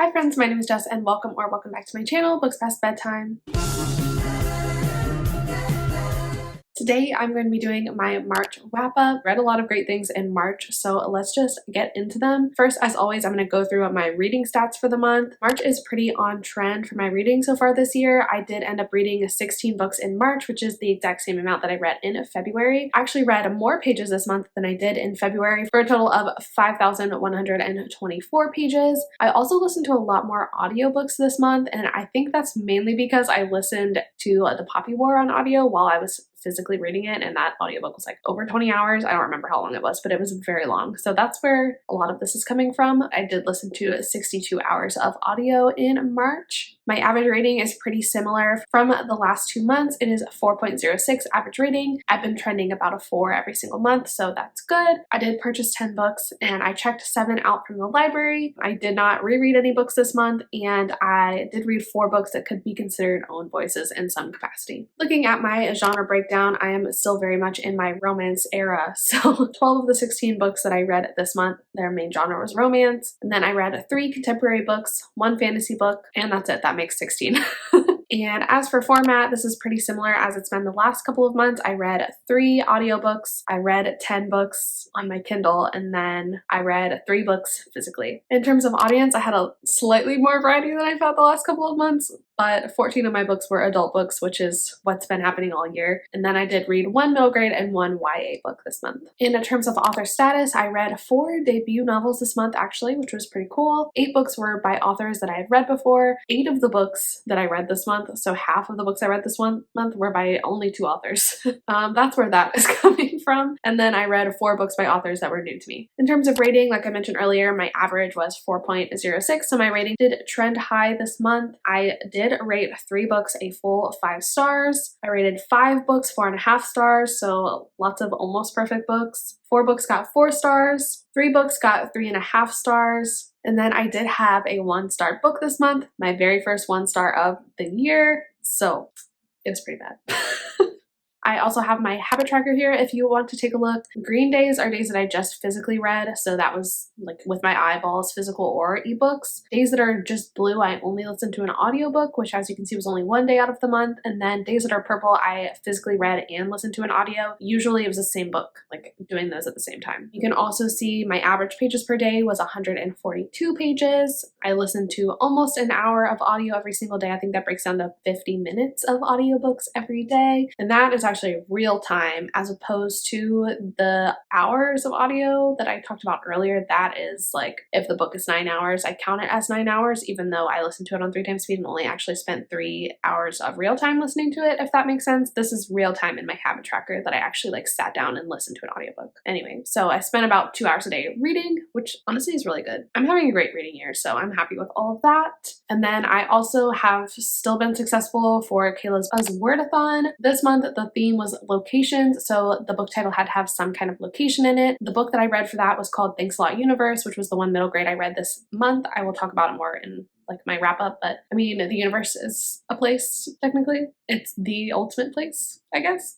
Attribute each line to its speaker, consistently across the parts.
Speaker 1: Hi friends, my name is Jess and welcome back to my channel, Books Past Bedtime. Today I'm going to be doing my March wrap-up. Read a lot of great things in March, so let's just get into them. First, as always, I'm going to go through my reading stats for the month. March is pretty on trend for my reading so far this year. I did end up reading 16 books in March, which is the exact same amount that I read in February. I actually read more pages this month than I did in February for a total of 5,124 pages. I also listened to a lot more audiobooks this month, and I think that's mainly because I listened to The Poppy War on audio while I was physically reading it, and that audiobook was like over 20 hours. I don't remember how long it was, but it was very long. So that's where a lot of this is coming from. I did listen to 62 hours of audio in March. My average rating is pretty similar from the last 2 months. It is a 4.06 average rating. I've been trending about a 4 every single month, so that's good. I did purchase 10 books and I checked 7 out from the library. I did not reread any books this month, and I did read 4 books that could be considered own voices in some capacity. Looking at my genre breakdown, I am still very much in my romance era. So 12 of the 16 books that I read this month, their main genre was romance. And then I read 3 contemporary books, 1 fantasy book, and that's it. That makes 16. And as for format, this is pretty similar as it's been the last couple of months. I read 3 audiobooks, I read 10 books on my Kindle, and then I read 3 books physically. In terms of audience, I had a slightly more variety than I've had the last couple of months, but 14 of my books were adult books, which is what's been happening all year. And then I did read 1 middle grade and 1 YA book this month. In terms of author status, I read 4 debut novels this month actually, which was pretty cool. 8 books were by authors that I had read before. 8 of the books that I read this month, so half of the books I read this month were by only 2 authors. That's where that is coming from. And then I read 4 books by authors that were new to me. In terms of rating, like I mentioned earlier, my average was 4.06, so my rating did trend high this month. I did rate 3 books a full 5 stars. I rated 5 books 4.5 stars, so lots of almost perfect books. 4 books got 4 stars. 3 books got 3.5 stars. And then I did have a 1-star book this month, my very first 1-star of the year. So it was pretty bad. I also have my habit tracker here if you want to take a look. Green days are days that I just physically read, so that was like with my eyeballs, physical or ebooks. Days that are just blue, I only listened to an audiobook, which as you can see was only 1 day out of the month. And then days that are purple, I physically read and listened to an audio. Usually it was the same book, like doing those at the same time. You can also see my average pages per day was 142 pages. I listened to almost an hour of audio every single day. I think that breaks down to 50 minutes of audiobooks every day. And that is actually real time as opposed to the hours of audio that I talked about earlier. That is like, if the book is 9 hours, I count it as 9 hours, even though I listened to it on 3 times speed and only actually spent 3 hours of real time listening to it, if that makes sense. This is real time in my habit tracker that I actually like sat down and listened to an audiobook. Anyway, so I spent about 2 hours a day reading, which honestly is really good. I'm having a great reading year, so I'm happy with all of that. And then I also have still been successful for Kayla's Wordathon. This month, the theme was locations, so the book title had to have some kind of location in it. The book that I read for that was called Thanks a Lot Universe, which was the 1 middle grade I read this month. I will talk about it more in like my wrap up, but I mean, the universe is a place, technically. It's the ultimate place, I guess.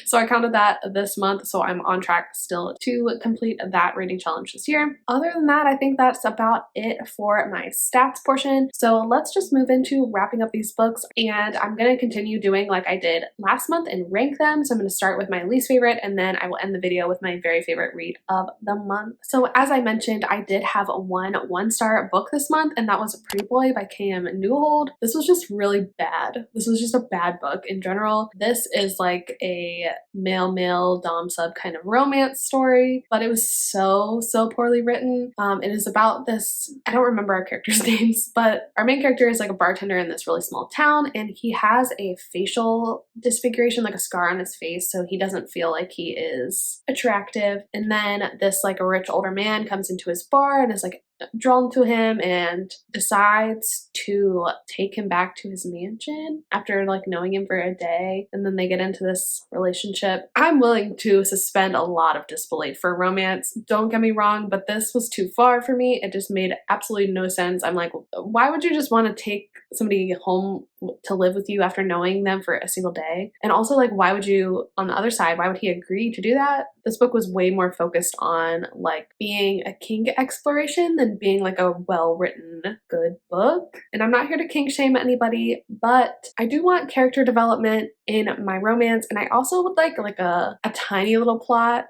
Speaker 1: So I counted that this month, so I'm on track still to complete that reading challenge this year. Other than that, I think that's about it for my stats portion. So let's just move into wrapping up these books, and I'm going to continue doing like I did last month and rank them. So I'm going to start with my least favorite, and then I will end the video with my very favorite read of the month. So as I mentioned, I did have a 1-star book this month, and that was Pretty Boy by K.M. Newhold. This was just really bad. This was just a bad book in general. This is like a male dom sub kind of romance story, but it was so poorly written. It is about this, I don't remember our characters' names, but our main character is like a bartender in this really small town, and he has a facial disfiguration, like a scar on his face, so he doesn't feel like he is attractive. And then this like a rich older man comes into his bar and is like drawn to him and decides to take him back to his mansion after like knowing him for a day, and then they get into this relationship. I'm willing to suspend a lot of disbelief for romance, don't get me wrong, but this was too far for me. It just made absolutely no sense. I'm like, why would you just want to take somebody home to live with you after knowing them for a single day. And also, like, why would you, on the other side, why would he agree to do that? This book was way more focused on like being a kink exploration than being like a well-written good book. And I'm not here to kink shame anybody, but I do want character development in my romance, and I also would like a tiny little plot.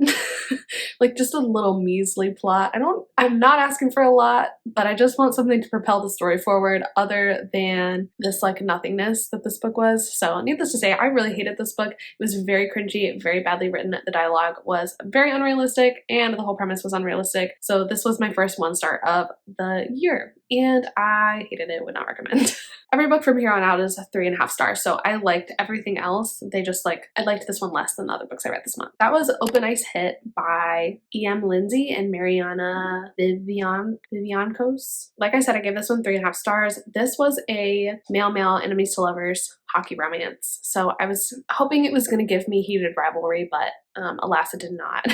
Speaker 1: Like just a little measly plot. I'm not asking for a lot, but I just want something to propel the story forward other than this like nothingness that this book was. So needless to say, I really hated this book. It was very cringy, very badly written. The dialogue was very unrealistic and the whole premise was unrealistic. So this was my first 1-star of the year and I hated it, would not recommend. Every book from here on out is 3.5 stars, so I liked everything else. They just like, I liked this one less than the other books I read this month. That was Open Ice Hit by E.M. Lindsay and Mariana Viviancos. Like I said, I gave this one 3.5 stars. This was a male-male enemies to lovers hockey romance. So I was hoping it was going to give me heated rivalry, but alas, it did not.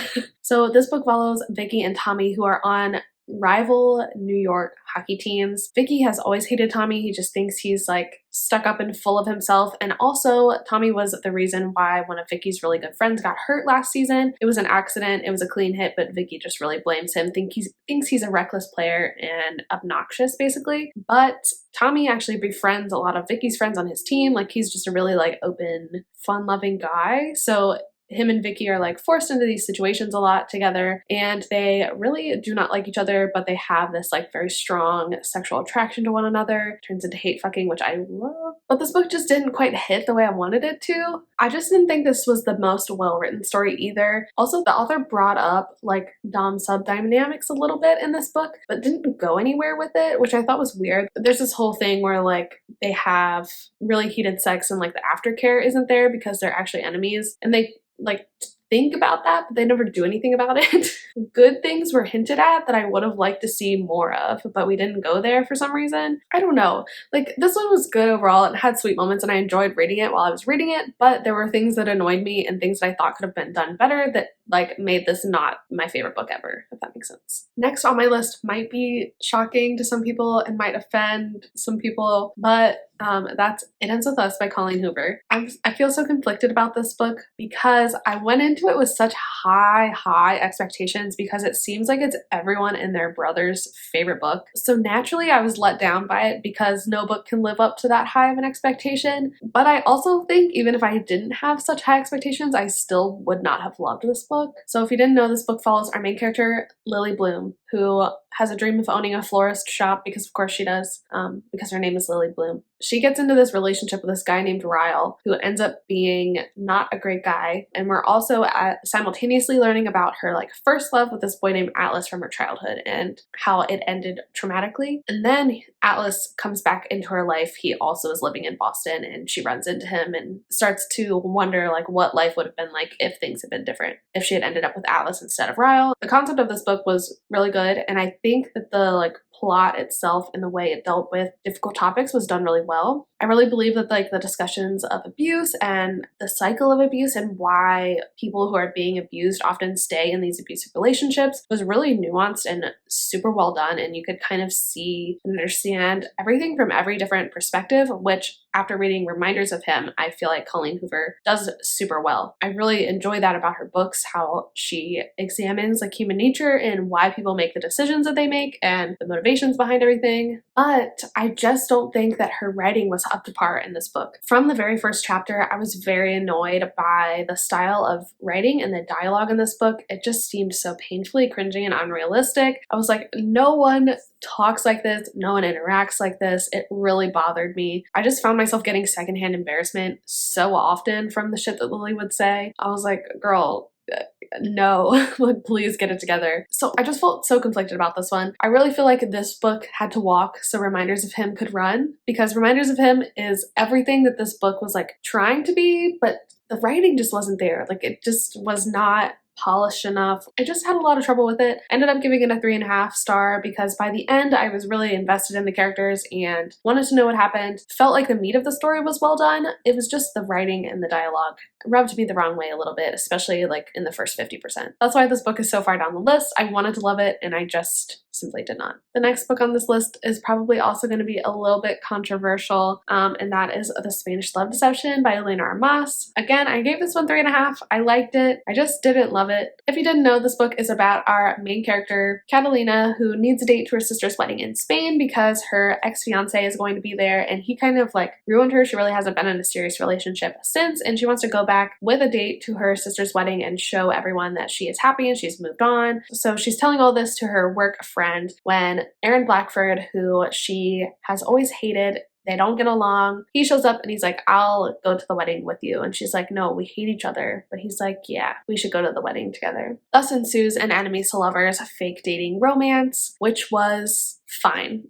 Speaker 1: So this book follows Vicky and Tommy, who are on rival New York hockey teams. Vicky has always hated Tommy. He just thinks he's like stuck up and full of himself. And also Tommy was the reason why one of Vicky's really good friends got hurt last season. It was an accident. It was a clean hit, but Vicky just really blames him. Thinks he's a reckless player and obnoxious basically. But Tommy actually befriends a lot of Vicky's friends on his team. Like he's just a really like open, fun-loving guy. So him and Vicky are like forced into these situations a lot together and they really do not like each other, but they have this like very strong sexual attraction to one another. Turns into hate fucking, which I love. But this book just didn't quite hit the way I wanted it to. I just didn't think this was the most well-written story either. Also, the author brought up like dom-sub dynamics a little bit in this book, but didn't go anywhere with it, which I thought was weird. There's this whole thing where like they have really heated sex and like the aftercare isn't there because they're actually enemies, and they like think about that, but they never do anything about it. Good things were hinted at that I would have liked to see more of, but we didn't go there for some reason. I don't know. Like this one was good overall. It had sweet moments and I enjoyed reading it while I was reading it, but there were things that annoyed me and things that I thought could have been done better that like made this not my favorite book ever, if that makes sense. Next on my list might be shocking to some people and might offend some people, but that's It Ends With Us by Colleen Hoover. I feel so conflicted about this book because I went into it with such high expectations because it seems like it's everyone and their brother's favorite book. So naturally I was let down by it because no book can live up to that high of an expectation. But I also think even if I didn't have such high expectations, I still would not have loved this book. So if you didn't know, this book follows our main character, Lily Bloom, who has a dream of owning a florist shop because of course she does, because her name is Lily Bloom. She gets into this relationship with this guy named Ryle, who ends up being not a great guy. And we're also simultaneously learning about her like first love with this boy named Atlas from her childhood and how it ended traumatically. And then Atlas comes back into her life. He also is living in Boston and she runs into him and starts to wonder like what life would have been like if things had been different, if she had ended up with Atlas instead of Ryle. The concept of this book was really good, and I think that the like plot itself and the way it dealt with difficult topics was done really well. I really believe that like the discussions of abuse and the cycle of abuse and why people who are being abused often stay in these abusive relationships was really nuanced and super well done, and you could kind of see and understand everything from every different perspective, which after reading Reminders of Him, I feel like Colleen Hoover does super well. I really enjoy that about her books, how she examines like human nature and why people make the decisions that they make and the motivations behind everything. But I just don't think that her writing was up to par in this book. From the very first chapter, I was very annoyed by the style of writing and the dialogue in this book. It just seemed so painfully cringy and unrealistic. I was like, no one talks like this, no one interacts like this. It really bothered me. I just found myself getting secondhand embarrassment so often from the shit that Lily would say. I was like, girl, no, like please get it together. So I just felt so conflicted about this one. I really feel like this book had to walk so Reminders of Him could run, because Reminders of Him is everything that this book was like trying to be, but the writing just wasn't there. Like it just was not polished enough. I just had a lot of trouble with it. I ended up giving it a 3.5 star because by the end I was really invested in the characters and wanted to know what happened. Felt like the meat of the story was well done. It was just the writing and the dialogue rubbed me the wrong way a little bit, especially like in the first 50%. That's why this book is so far down the list. I wanted to love it and I just simply did not. The next book on this list is probably also going to be a little bit controversial, and that is The Spanish Love Deception by Elena Armas. Again, I gave this one 3.5. I liked it. I just didn't love it. If you didn't know, this book is about our main character, Catalina, who needs a date to her sister's wedding in Spain because her ex-fiance is going to be there and he kind of like ruined her. She really hasn't been in a serious relationship since, and she wants to go back with a date to her sister's wedding and show everyone that she is happy and she's moved on. So she's telling all this to her work friend when Aaron Blackford, who she has always hated, they don't get along. He shows up and he's like, I'll go to the wedding with you. And she's like, no, we hate each other. But he's like, yeah, we should go to the wedding together. Thus ensues an enemies to lovers fake dating romance, which was fine.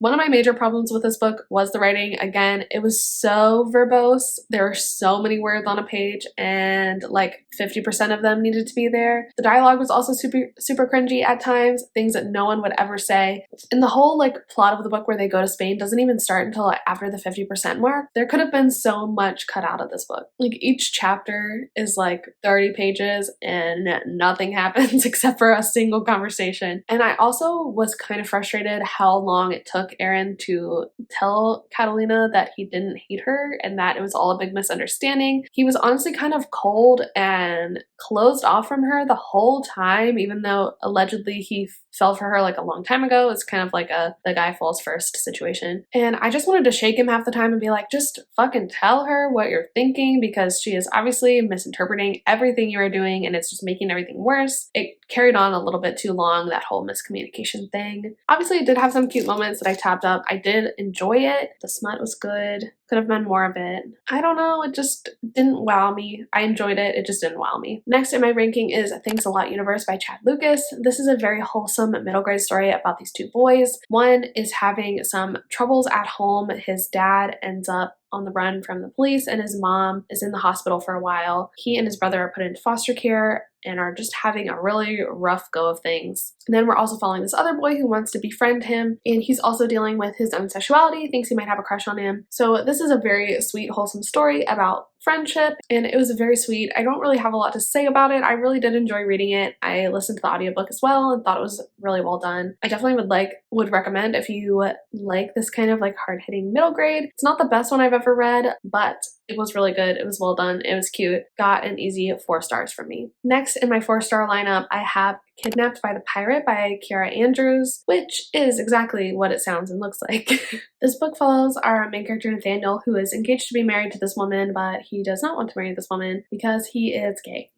Speaker 1: One of my major problems with this book was the writing. Again, it was so verbose. There were so many words on a page and like 50% of them needed to be there. The dialogue was also super cringy at times, things that no one would ever say. And the whole like plot of the book where they go to Spain doesn't even start until like after the 50% mark. There could have been so much cut out of this book. Like each chapter is like 30 pages and nothing happens except for a single conversation. And I also was kind of frustrated how long it took Aaron to tell Catalina that he didn't hate her and that it was all a big misunderstanding. He was honestly kind of cold and closed off from her the whole time, even though allegedly he fell for her like a long time ago. It's kind of like a the guy falls first situation. And I just wanted to shake him half the time and be like, just fucking tell her what you're thinking, because she is obviously misinterpreting everything you are doing and it's just making everything worse. It carried on a little bit too long, that whole miscommunication thing. Obviously it did have some cute moments that I tabbed up. I did enjoy it. The smut was good. Could have been more of it. I don't know, it just didn't wow me. I enjoyed it, it just didn't wow me. Next in my ranking is Thanks a Lot Universe by Chad Lucas. This is a very wholesome middle grade story about these two boys. One is having some troubles at home. His dad ends up on the run from the police and his mom is in the hospital for a while. He and his brother are put into foster care and are just having a really rough go of things. And then we're also following this other boy who wants to befriend him, and he's also dealing with his own sexuality, thinks he might have a crush on him. So this is a very sweet, wholesome story about friendship, and it was very sweet. I don't really have a lot to say about it. I really did enjoy reading it. I listened to the audiobook as well and thought it was really well done. I definitely would recommend if you like this kind of like hard-hitting middle grade. It's not the best one I've ever read, but it was really good. It was well done. It was cute. Got an easy 4 stars from me. Next in my 4-star lineup, I have Kidnapped by the Pirate by Kiara Andrews, which is exactly what it sounds and looks like. This book follows our main character Nathaniel, who is engaged to be married to this woman, but he does not want to marry this woman because he is gay.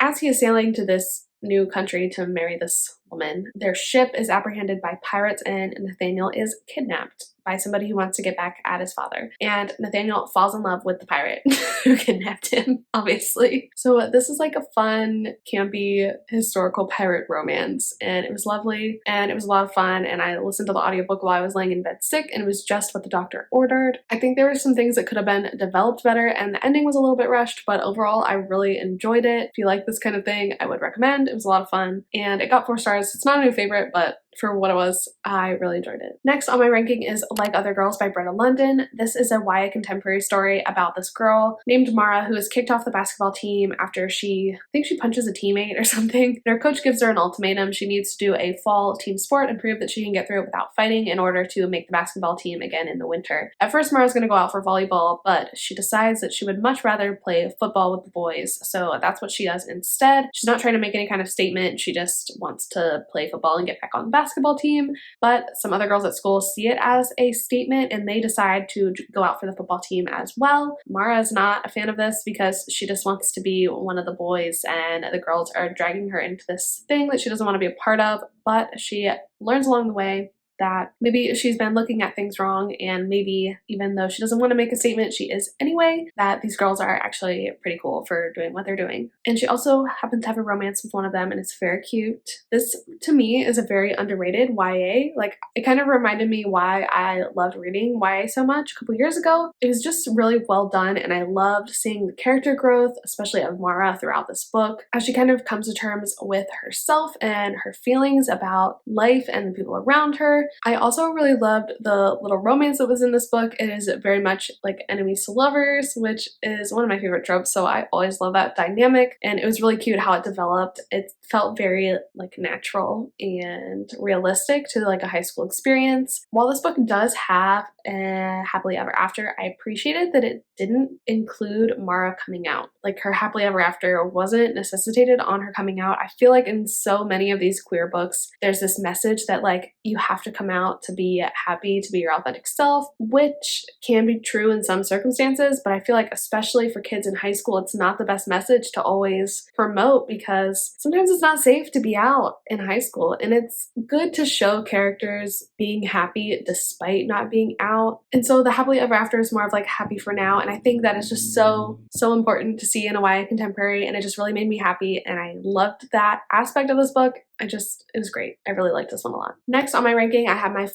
Speaker 1: As he is sailing to this new country to marry this woman, their ship is apprehended by pirates and Nathaniel is kidnapped by somebody who wants to get back at his father. And Nathaniel falls in love with the pirate who kidnapped him, obviously. So this is like a fun, campy, historical pirate romance, and it was lovely and it was a lot of fun, and I listened to the audiobook while I was laying in bed sick and it was just what the doctor ordered. I think there were some things that could have been developed better and the ending was a little bit rushed, but overall I really enjoyed it. If you like this kind of thing, I would recommend. It was a lot of fun and it got 4 stars. It's not a new favorite, but for what it was, I really enjoyed it. Next on my ranking is Like Other Girls by Bretta London. This is a YA contemporary story about this girl named Mara who is kicked off the basketball team after I think she punches a teammate or something. And her coach gives her an ultimatum. She needs to do a fall team sport and prove that she can get through it without fighting in order to make the basketball team again in the winter. At first, Mara's going to go out for volleyball, but she decides that she would much rather play football with the boys. So that's what she does instead. She's not trying to make any kind of statement. She just wants to play football and get back on the basketball team, but some other girls at school see it as a statement and they decide to go out for the football team as well. Mara is not a fan of this because she just wants to be one of the boys and the girls are dragging her into this thing that she doesn't want to be a part of, but she learns along the way that maybe she's been looking at things wrong, and maybe even though she doesn't want to make a statement, she is anyway, that these girls are actually pretty cool for doing what they're doing. And she also happens to have a romance with one of them, and it's very cute. This, to me, is a very underrated YA. Like, it kind of reminded me why I loved reading YA so much a couple years ago. It was just really well done, and I loved seeing the character growth, especially of Mara, throughout this book, as she kind of comes to terms with herself and her feelings about life and the people around her. I also really loved the little romance that was in this book. It is very much like enemies to lovers, which is one of my favorite tropes, so I always love that dynamic, and it was really cute how it developed. It felt very like natural and realistic to like a high school experience. While this book does have a happily ever after, I appreciated that it didn't include Mara coming out. Like, her happily ever after wasn't necessitated on her coming out. I feel like in so many of these queer books, there's this message that like you have to come out to be happy, to be your authentic self, which can be true in some circumstances, but I feel like especially for kids in high school, it's not the best message to always promote, because sometimes it's not safe to be out in high school, and it's good to show characters being happy despite not being out. And so the happily ever after is more of like happy for now, and I think that is just so important to see in a YA contemporary, and it just really made me happy, and I loved that aspect of this book. It was great. I really liked this one a lot. Next on my ranking, I have my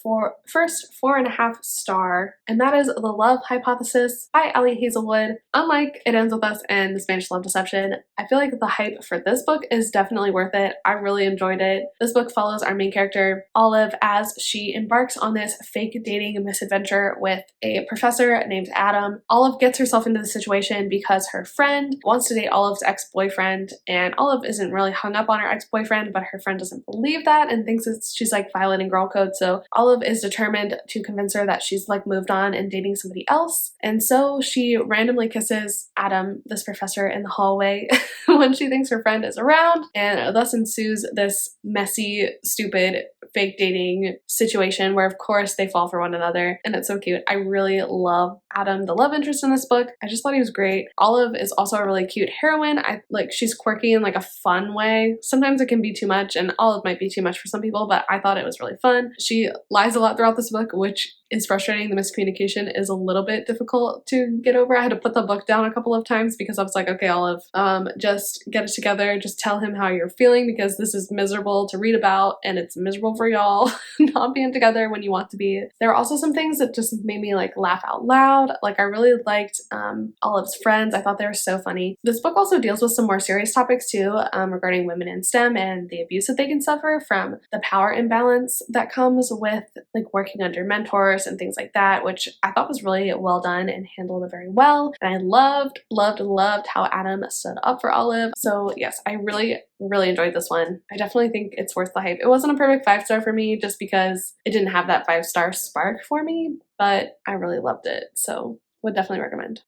Speaker 1: first 4.5 star, and that is The Love Hypothesis by Ellie Hazelwood. Unlike It Ends With Us and The Spanish Love Deception, I feel like the hype for this book is definitely worth it. I really enjoyed it. This book follows our main character, Olive, as she embarks on this fake dating misadventure with a professor named Adam. Olive gets herself into the situation because her friend wants to date Olive's ex-boyfriend, and Olive isn't really hung up on her ex-boyfriend, but her friend doesn't believe that and thinks she's like violating girl code. So Olive is determined to convince her that she's like moved on and dating somebody else. And so she randomly kisses Adam, this professor, in the hallway when she thinks her friend is around, and thus ensues this messy, stupid, fake dating situation where of course they fall for one another, and it's so cute. I really love Adam, the love interest in this book. I just thought he was great. Olive is also a really cute heroine. She's quirky in like a fun way. Sometimes it can be too much, and Olive might be too much for some people, but I thought it was really fun. She lies a lot throughout this book, which is frustrating. The miscommunication is a little bit difficult to get over. I had to put the book down a couple of times because I was like, okay, Olive, just get it together. Just tell him how you're feeling, because this is miserable to read about, and it's miserable for y'all not being together when you want to be. There were also some things that just made me like laugh out loud. Like, I really liked Olive's friends. I thought they were so funny. This book also deals with some more serious topics too, regarding women in STEM and the abuse that they can suffer from the power imbalance that comes with like working under mentors and things like that, which I thought was really well done and handled very well. And I loved how Adam stood up for Olive. So yes, I really enjoyed this one. I definitely think it's worth the hype. It wasn't a perfect 5-star for me just because it didn't have that 5-star spark for me, but I really loved it. So would definitely recommend.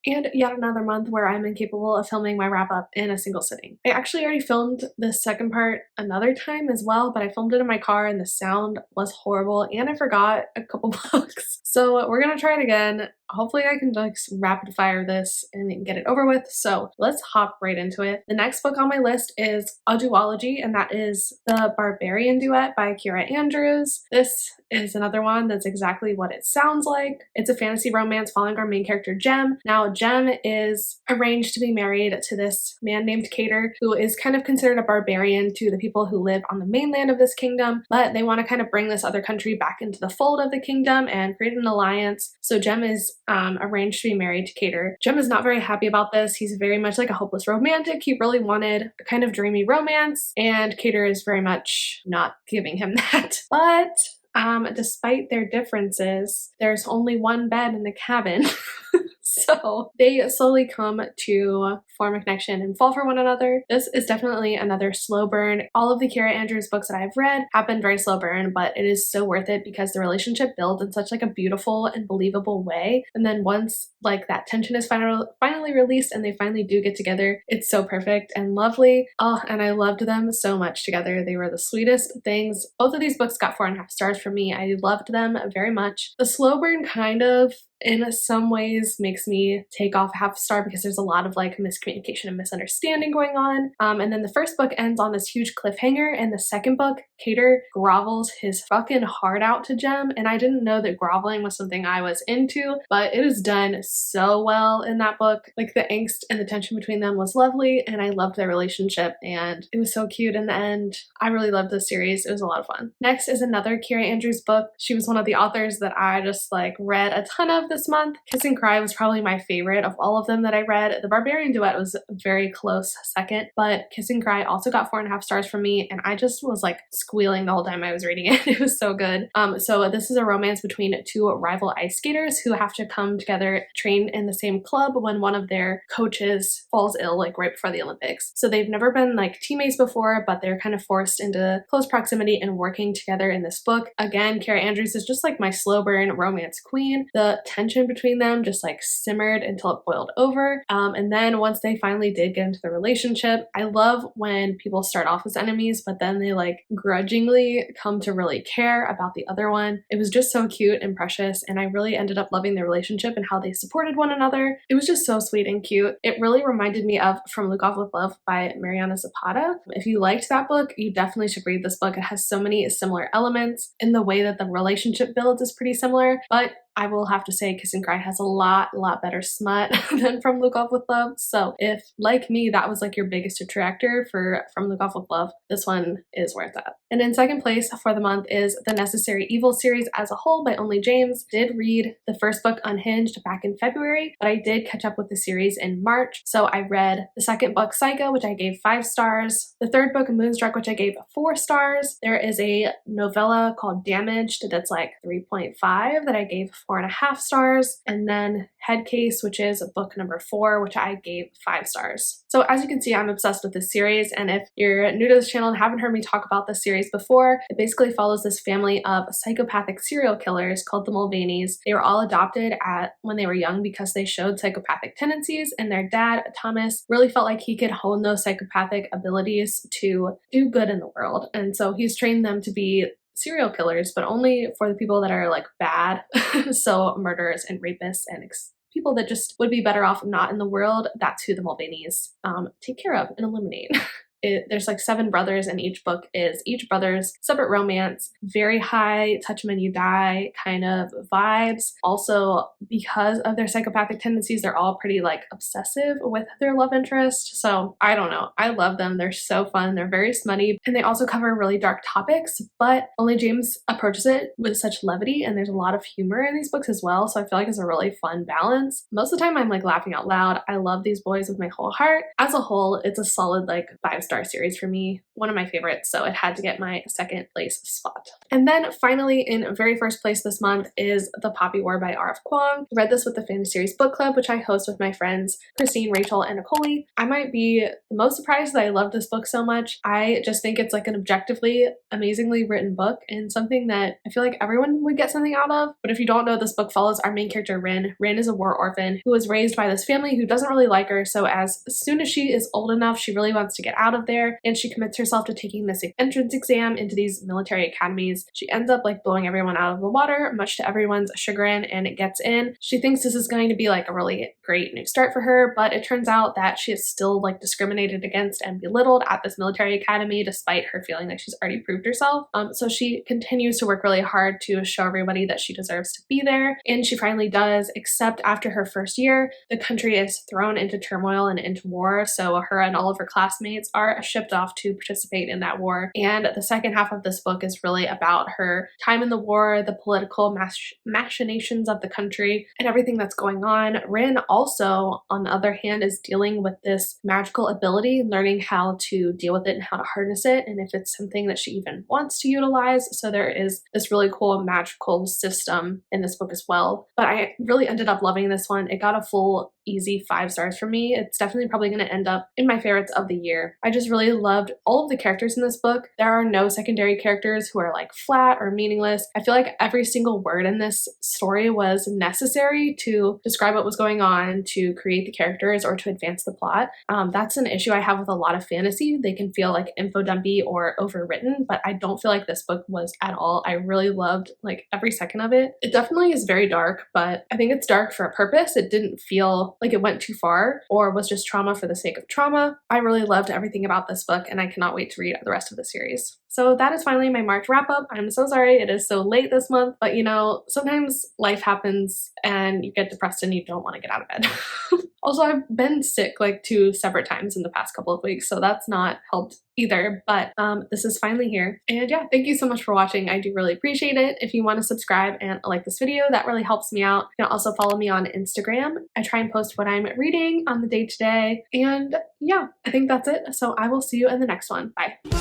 Speaker 1: And yet another month where I'm incapable of filming my wrap up in a single sitting. I actually already filmed the second part another time as well, but I filmed it in my car and the sound was horrible and I forgot a couple books. So we're gonna try it again. Hopefully I can like rapid fire this and get it over with. So let's hop right into it. The next book on my list is a duology, and that is The Barbarian Duet by Kira Andrews. This is another one that's exactly what it sounds like. It's a fantasy romance following our main character Jem. Now Jem is arranged to be married to this man named Cater, who is kind of considered a barbarian to the people who live on the mainland of this kingdom, but they want to kind of bring this other country back into the fold of the kingdom and create an alliance. So Jem is arranged to be married to Cater. Jem is not very happy about this. He's very much like a hopeless romantic. He really wanted a kind of dreamy romance, and Cater is very much not giving him that. But despite their differences, there's only one bed in the cabin. So they slowly come to form a connection and fall for one another. This is definitely another slow burn. All of the Kira Andrews books that I've read have been very slow burn, but it is so worth it because the relationship builds in such like a beautiful and believable way. And then once like that tension is finally released and they finally do get together, it's so perfect and lovely. Oh, and I loved them so much together. They were the sweetest things. Both of these books got 4.5 stars from me. I loved them very much. The slow burn kind of in some ways makes me take off half a star because there's a lot of like miscommunication and misunderstanding going on. And then the first book ends on this huge cliffhanger, and the second book, Cater grovels his fucking heart out to Jem, and I didn't know that groveling was something I was into, but it is done so well in that book. Like the angst and the tension between them was lovely, and I loved their relationship, and it was so cute in the end. I really loved this series. It was a lot of fun. Next is another Kira Andrews book. She was one of the authors that I just like read a ton of this month. Kiss and Cry was probably my favorite of all of them that I read. The Barbarian Duet was a very close second, but Kiss and Cry also got 4.5 stars from me, and I just was like squealing the whole time I was reading it. It was so good. So this is a romance between two rival ice skaters who have to come together, train in the same club when one of their coaches falls ill like right before the Olympics. So they've never been like teammates before, but they're kind of forced into close proximity and working together in this book. Again, Kara Andrews is just like my slow burn romance queen. The tension between them just like simmered until it boiled over. And then once they finally did get into the relationship, I love when people start off as enemies, but then they like grudgingly come to really care about the other one. It was just so cute and precious, and I really ended up loving their relationship and how they supported one another. It was just so sweet and cute. It really reminded me of From Luke Off with Love by Mariana Zapata. If you liked that book, you definitely should read this book. It has so many similar elements, and the way that the relationship builds is pretty similar, but I will have to say Kiss and Cry has a lot better smut than From Luke Off with Love. So if, like me, that was like your biggest detractor for From Luke Off with Love, this one is worth it. And in second place for the month is the Necessary Evil series as a whole by Only James. Did read the first book, Unhinged, back in February, but I did catch up with the series in March. So I read the second book, Psycho, which I gave 5 stars. The third book, Moonstruck, which I gave 4 stars. There is a novella called Damaged that's like 3.5 that I gave 4.5 stars. And then Headcase, which is book number 4, which I gave 5 stars. So as you can see, I'm obsessed with this series. And if you're new to this channel and haven't heard me talk about this series before, it basically follows this family of psychopathic serial killers called the Mulvaneys. They were all adopted when they were young because they showed psychopathic tendencies, and their dad, Thomas, really felt like he could hone those psychopathic abilities to do good in the world. And so he's trained them to be serial killers, but only for the people that are like bad. So murderers and rapists and people that just would be better off not in the world. That's who the Mulvaneys take care of and eliminate. There's like 7 brothers, and each book is each brother's separate romance. Very high touch 'em and you die kind of vibes. Also, because of their psychopathic tendencies, they're all pretty like obsessive with their love interest. So I don't know. I love them. They're so fun. They're very smutty, and they also cover really dark topics, but Only James approaches it with such levity, and there's a lot of humor in these books as well. So I feel like it's a really fun balance. Most of the time I'm like laughing out loud. I love these boys with my whole heart. As a whole, it's a solid like 5-star series for me, one of my favorites, so it had to get my second place spot. And then finally, in very first place this month is The Poppy War by R.F. Kuang. I read this with the Fantasy Series Book Club, which I host with my friends Christine, Rachel, and Nicole. I might be the most surprised that I love this book so much. I just think it's like an objectively amazingly written book, and something that I feel like everyone would get something out of. But if you don't know, this book follows our main character, Rin. Rin is a war orphan who was raised by this family who doesn't really like her, so as soon as she is old enough, she really wants to get out of there, and she commits herself to taking this entrance exam into these military academies. She ends up like blowing everyone out of the water, much to everyone's chagrin, and it gets in. She thinks this is going to be like a really great new start for her, but it turns out that she is still like discriminated against and belittled at this military academy, despite her feeling like she's already proved herself. So she continues to work really hard to show everybody that she deserves to be there, and she finally does, except after her first year, the country is thrown into turmoil and into war, so her and all of her classmates are shipped off to participate in that war. And the second half of this book is really about her time in the war, the political machinations of the country, and everything that's going on. Rin also, on the other hand, is dealing with this magical ability, learning how to deal with it and how to harness it, and if it's something that she even wants to utilize. So there is this really cool magical system in this book as well. But I really ended up loving this one. It got a full easy 5 stars for me. It's definitely probably going to end up in my favorites of the year. I just really loved all of the characters in this book. There are no secondary characters who are like flat or meaningless. I feel like every single word in this story was necessary to describe what was going on, to create the characters, or to advance the plot. That's an issue I have with a lot of fantasy. They can feel like info dumpy or overwritten, but I don't feel like this book was at all. I really loved like every second of it. It definitely is very dark, but I think it's dark for a purpose. It didn't feel like it went too far or was just trauma for the sake of trauma. I really loved everything about this book, and I cannot wait to read the rest of the series. So that is finally my March wrap up. I'm so sorry it is so late this month, but you know, sometimes life happens and you get depressed and you don't want to get out of bed. Also, I've been sick like 2 separate times in the past couple of weeks, so that's not helped either, but this is finally here. And yeah, thank you so much for watching. I do really appreciate it. If you want to subscribe and like this video, that really helps me out. You can also follow me on Instagram. I try and post what I'm reading on the day-to-day. And yeah, I think that's it. So I will see you in the next one. Bye.